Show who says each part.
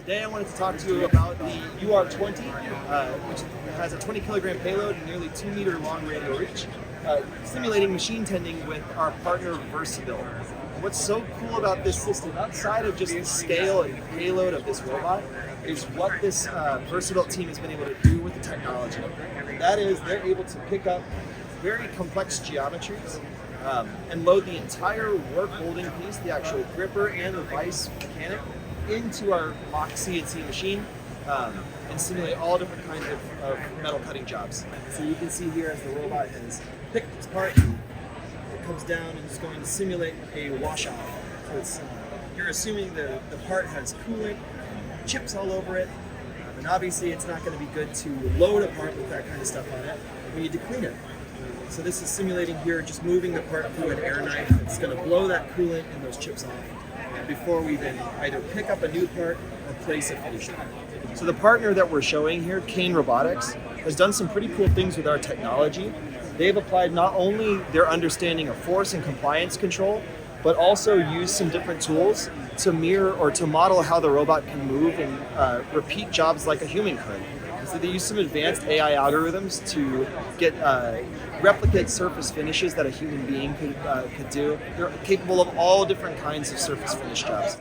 Speaker 1: Today I wanted to talk to you about the UR20, which has a 20 kilogram payload and nearly 2 meter long radial reach, simulating machine tending with our partner Versabuilt. What's so cool about this system, outside of just the scale and payload of this robot, is what this Versabuilt team has been able to do with the technology. And that is, they're able to pick up very complex geometries and load the entire work holding piece, the actual gripper and the vise mechanic, into our mock CNC machine and simulate all different kinds of metal cutting jobs. So you can see here as the robot has picked its part, it comes down and is going to simulate a washout. So it's, you're assuming the part has coolant, chips all over it, and obviously it's not going to be good to load a part with that kind of stuff on it. We need to clean it. So this is simulating here, just moving the part through an air knife. It's going to blow that coolant and those chips off before we then either pick up a new part or place a finished part. So the partner that we're showing here, Kane Robotics, has done some pretty cool things with our technology. They've applied not only their understanding of force and compliance control, but also used some different tools to mirror or to model how the robot can move and repeat jobs like a human could. So they use some advanced AI algorithms to get replicate surface finishes that a human being could do. They're capable of all different kinds of surface finish jobs.